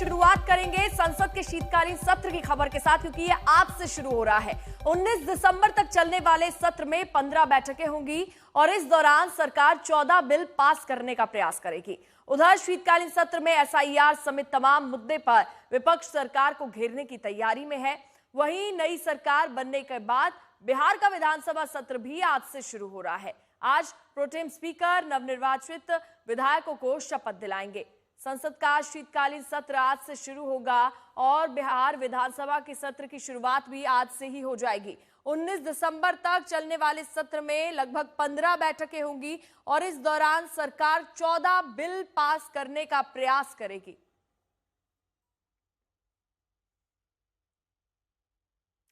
शुरुआत करेंगे संसद के शीतकालीन सत्र की खबर के साथ, क्योंकि ये आज से शुरू हो रहा है। 19 दिसंबर तक चलने वाले सत्र में 15 बैठकें होंगी और इस दौरान सरकार 14 बिल पास करने का प्रयास करेगी। उधर शीतकालीन सत्र में एसआईआर समेत तमाम मुद्दे पर विपक्ष सरकार को घेरने की तैयारी में है। वहीं नई सरकार बनने के बाद बिहार का विधानसभा सत्र भी आज से शुरू हो रहा है। आज प्रोटेम स्पीकर नवनिर्वाचित विधायकों को शपथ दिलाएंगे। संसद का शीतकालीन सत्र आज से शुरू होगा और बिहार विधानसभा के सत्र की शुरुआत भी आज से ही हो जाएगी। 19 दिसंबर तक चलने वाले सत्र में लगभग 15 बैठकें होंगी और इस दौरान सरकार 14 बिल पास करने का प्रयास करेगी।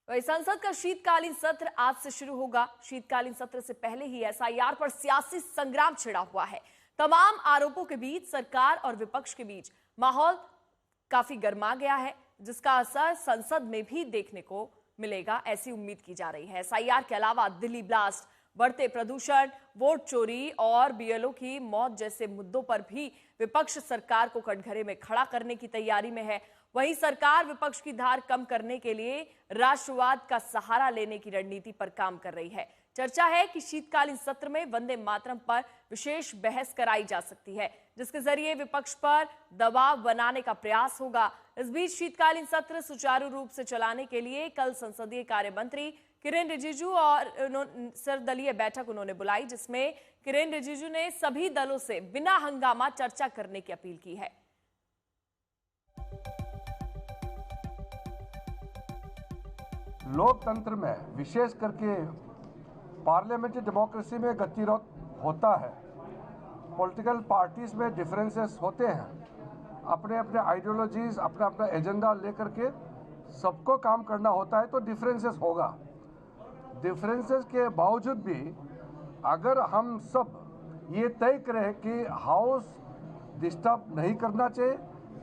वही संसद का शीतकालीन सत्र आज से शुरू होगा। शीतकालीन सत्र से पहले ही एसआईआर पर सियासी संग्राम छिड़ा हुआ है। तमाम आरोपों के बीच सरकार और विपक्ष के बीच माहौल काफी गर्मा गया है, जिसका असर संसद में भी देखने को मिलेगा, ऐसी उम्मीद की जा रही है। एसआईआर के अलावा दिल्ली ब्लास्ट, बढ़ते प्रदूषण, वोट चोरी और बीएलओ की मौत जैसे मुद्दों पर भी विपक्ष सरकार को कटघरे में खड़ा करने की तैयारी में है। वहीं सरकार विपक्ष की धार कम करने के लिए राष्ट्रवाद का सहारा लेने की रणनीति पर काम कर रही है। चर्चा है कि शीतकालीन सत्र में वंदे मातरम पर विशेष बहस कराई जा सकती है, जिसके जरिए विपक्ष पर दबाव बनाने का प्रयास होगा। इस बीच शीतकालीन सत्र सुचारू रूप से चलाने के लिए कल संसदीय कार्य मंत्री किरेन रिजिजू और सर्वदलीय बैठक उन्होंने बुलाई, जिसमें किरेन रिजिजू ने सभी दलों से बिना हंगामा चर्चा करने की अपील की है। लोकतंत्र में विशेष करके पार्लियामेंट्री डेमोक्रेसी में गतिरोध होता है। पॉलिटिकल पार्टीज में डिफरेंसेस होते हैं, अपने अपने आइडियोलॉजीज, अपना अपना एजेंडा लेकर के सबको काम करना होता है, तो डिफरेंसेस होगा। डिफरेंसेस के बावजूद भी अगर हम सब ये तय करें कि हाउस डिस्टर्ब नहीं करना चाहिए,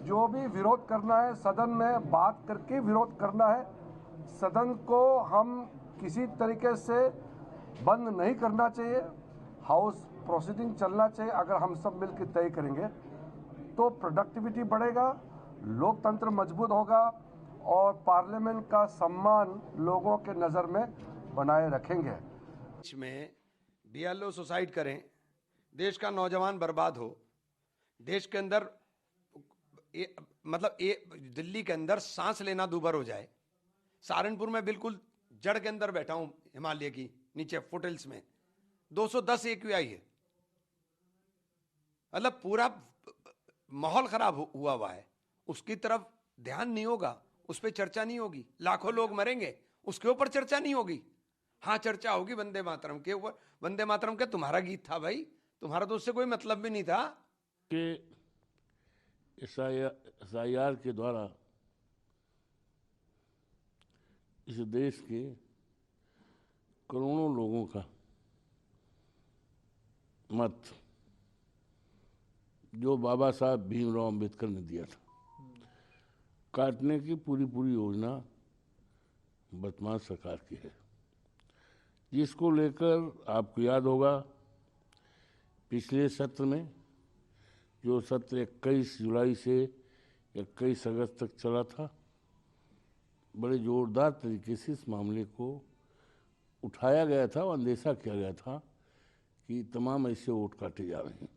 जो भी विरोध करना है सदन में बात करके विरोध करना है, सदन को हम किसी तरीके से बंद नहीं करना चाहिए, हाउस प्रोसीडिंग चलना चाहिए। अगर हम सब मिलकर तय करेंगे तो प्रोडक्टिविटी बढ़ेगा, लोकतंत्र मजबूत होगा और पार्लियामेंट का सम्मान लोगों के नज़र में बनाए रखेंगे। में बीएलओ सुसाइड करें, देश का नौजवान बर्बाद हो, देश के अंदर दिल्ली के अंदर सांस लेना दूभर हो जाए। सहारनपुर में बिल्कुल जड़ के अंदर बैठा हूं, हिमालय की नीचे फुटहिल्स में 210 AQI है। मतलब पूरा माहौल खराब हुआ है, उसकी तरफ ध्यान नहीं होगा, उस पर चर्चा नहीं होगी। लाखों लोग मरेंगे, उसके ऊपर चर्चा नहीं होगी। हाँ, चर्चा होगी वंदे मातरम के ऊपर। वंदे मातरम के तुम्हारा गीत था भाई, तुम्हारा तो उससे कोई मतलब भी नहीं था। कि एसआईआर के द्वारा इस देश के करोड़ों लोगों का मत जो बाबा साहब भीमराव अंबेडकर ने दिया था, काटने की पूरी योजना वर्तमान सरकार की है, जिसको लेकर आपको याद होगा पिछले सत्र में जो सत्र 21 जुलाई से 21 अगस्त तक चला था, बड़े जोरदार तरीके से इस मामले को उठाया गया था और अंदेशा किया गया था कि तमाम ऐसे वोट काटे जा रहे हैं।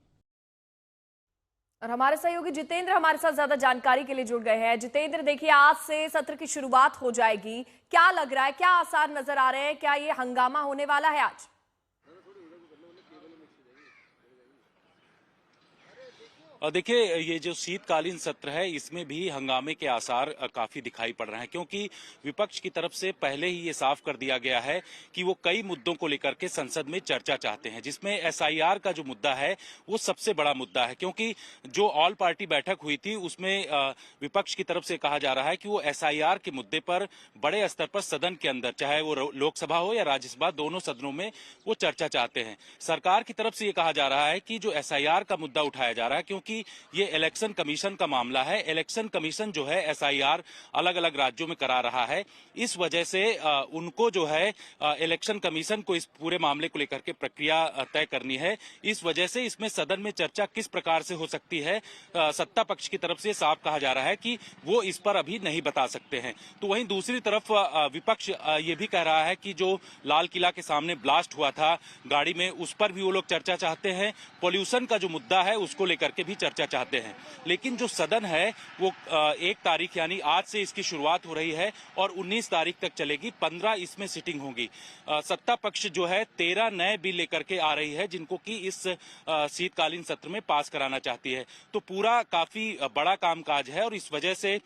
और हमारे सहयोगी जितेंद्र हमारे साथ ज्यादा जानकारी के लिए जुड़ गए हैं। जितेंद्र, देखिए आज से सत्र की शुरुआत हो जाएगी, क्या लग रहा है, क्या आसार नजर आ रहे हैं, क्या ये हंगामा होने वाला है आज? देखिए, ये जो शीतकालीन सत्र है इसमें भी हंगामे के आसार काफी दिखाई पड़ रहे हैं, क्योंकि विपक्ष की तरफ से पहले ही ये साफ कर दिया गया है कि वो कई मुद्दों को लेकर के संसद में चर्चा चाहते हैं, जिसमें एसआईआर का जो मुद्दा है वो सबसे बड़ा मुद्दा है। क्योंकि जो ऑल पार्टी बैठक हुई थी उसमें विपक्ष की तरफ से कहा जा रहा है कि वो एसआईआर के मुद्दे पर बड़े स्तर पर सदन के अंदर, चाहे वो लोकसभा हो या राज्यसभा, दोनों सदनों में वो चर्चा चाहते हैं। सरकार की तरफ से ये कहा जा रहा है कि जो एसआईआर का मुद्दा उठाया जा रहा है, क्योंकि क्योंकि ये इलेक्शन कमीशन का मामला है। इलेक्शन कमीशन जो है एसआईआर अलग अलग राज्यों में करा रहा है। इस वजह से उनको जो है इलेक्शन कमीशन को इस पूरे मामले को लेकर के प्रक्रिया तय करनी है। इस वजह से इसमें सदन में चर्चा किस प्रकार से हो सकती है, सत्ता पक्ष की तरफ से साफ कहा जा रहा है कि वो इस पर अभी नहीं बता सकते हैं। तो वहीं दूसरी तरफ विपक्ष ये भी कह रहा है कि जो लाल किला के सामने ब्लास्ट हुआ था गाड़ी में, उस पर भी वो लोग चर्चा चाहते हैं। पॉल्यूशन का जो मुद्दा है उसको लेकर के भी चर्चा चाहते हैं। लेकिन जो सदन है वो 1 तारीख यानी आज से इसकी शुरुआत हो रही है और 19 तारीख तक चलेगी। 15 इसमें सिटिंग होगी। सत्ता पक्ष जो है 13 नए बिल लेकर के आ रही है जिनको कि इस शीतकालीन सत्र में पास कराना चाहती है। तो पूरा काफी बड़ा कामकाज है और इस वजह से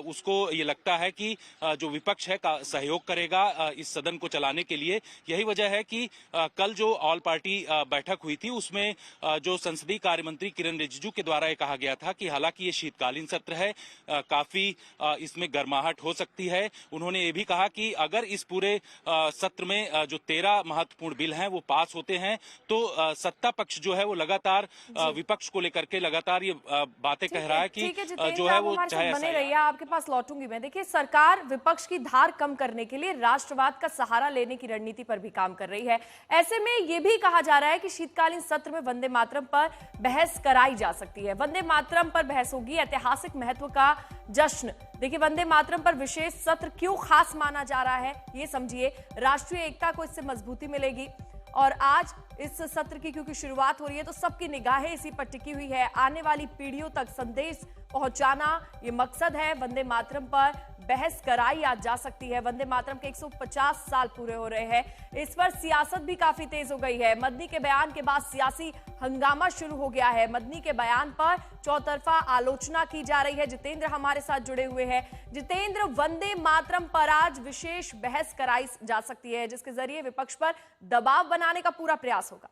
उसको ये लगता है कि जो विपक्ष है सहयोग करेगा इस सदन को चलाने के लिए। यही वजह है कि कल जो ऑल पार्टी बैठक हुई थी उसमें जो संसदीय कार्य मंत्री किरण रिजिजू के द्वारा ये कहा गया था कि हालांकि ये शीतकालीन सत्र है, काफी इसमें गर्माहट हो सकती है। उन्होंने ये भी कहा कि अगर इस पूरे सत्र में जो 13 महत्वपूर्ण बिल हैं वो पास होते हैं तो सत्ता पक्ष जो है वो लगातार विपक्ष को लेकर के लगातार ये बातें कह रहा है कि जो है वो चाहे बने रहिए, आपके पास लौटूंगी मैं। देखिए, सरकार विपक्ष की धार कम करने के लिए राष्ट्रवाद का सहारा लेने की रणनीति पर भी काम कर रही है। ऐसे में यह भी कहा जा रहा है कि शीतकालीन सत्र में वंदे मातरम पर बहस कराई जा सकती है। वंदे मातरम पर बहस होगी, ऐतिहासिक महत्व का जश्न। देखिए, वंदे मातरम पर विशेष सत्र क्यों खास माना जा रहा है ये समझिए। राष्ट्रीय एकता को इससे मजबूती मिलेगी और आज इस सत्र की क्योंकि शुरुआत हो रही है तो सबकी निगाहें इसी पर टिकी हुई है। आने वाली पीढ़ियों तक संदेश पहुंचाना ये मकसद है। वंदे मातरम पर बहस कराई आज जा सकती है। वंदे मातरम के 150 साल पूरे हो रहे हैं। इस पर सियासत भी काफी तेज हो गई है। मदनी के बयान के बाद सियासी हंगामा शुरू हो गया है। मदनी के बयान पर चौतरफा आलोचना की जा रही है। जितेंद्र हमारे साथ जुड़े हुए हैं। जितेंद्र, वंदे मातरम पर आज विशेष बहस कराई जा सकती है जिसके जरिए विपक्ष पर दबाव बनाने का पूरा प्रयास होगा।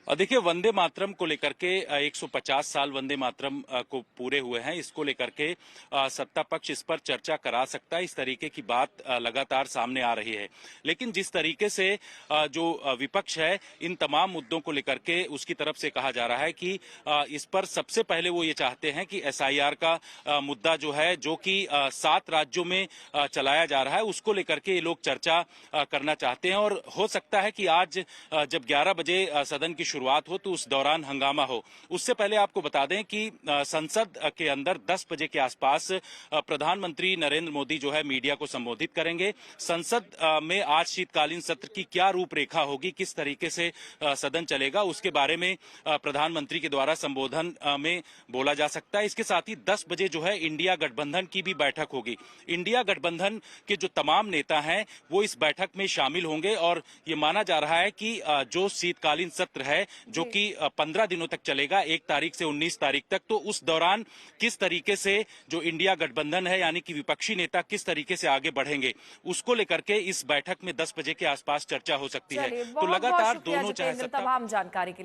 देखिए, वंदे मातरम को लेकर के 150 साल वंदे मातरम को पूरे हुए हैं। इसको लेकर के सत्ता पक्ष इस पर चर्चा करा सकता है। इस तरीके की बात लगातार सामने आ रही है। लेकिन जिस तरीके से जो विपक्ष है इन तमाम मुद्दों को लेकर के उसकी तरफ से कहा जा रहा है कि इस पर सबसे पहले वो ये चाहते हैं कि एसआईआर का मुद्दा जो है, जो कि 7 राज्यों में चलाया जा रहा है, उसको लेकर के ये लोग चर्चा करना चाहते हैं। और हो सकता है कि आज जब 11 बजे सदन की शुरुआत हो तो उस दौरान हंगामा हो। उससे पहले आपको बता दें कि संसद के अंदर 10 बजे के आसपास प्रधानमंत्री नरेंद्र मोदी जो है मीडिया को संबोधित करेंगे। संसद में आज शीतकालीन सत्र की क्या रूपरेखा होगी, किस तरीके से सदन चलेगा, उसके बारे में प्रधानमंत्री के द्वारा संबोधन में बोला जा सकता है। इसके साथ ही 10 बजे जो है इंडिया गठबंधन की भी बैठक होगी। इंडिया गठबंधन के जो तमाम नेता हैं वो इस बैठक में शामिल होंगे और ये माना जा रहा है कि जो शीतकालीन सत्र है जो कि 15 दिनों तक चलेगा, 1 तारीख से 19 तारीख तक, तो उस दौरान किस तरीके से जो इंडिया गठबंधन है यानी कि विपक्षी नेता किस तरीके से आगे बढ़ेंगे उसको लेकर के इस बैठक में 10 बजे के आसपास चर्चा हो सकती है। तो लगातार दोनों चाहे तमाम जानकारी के लिए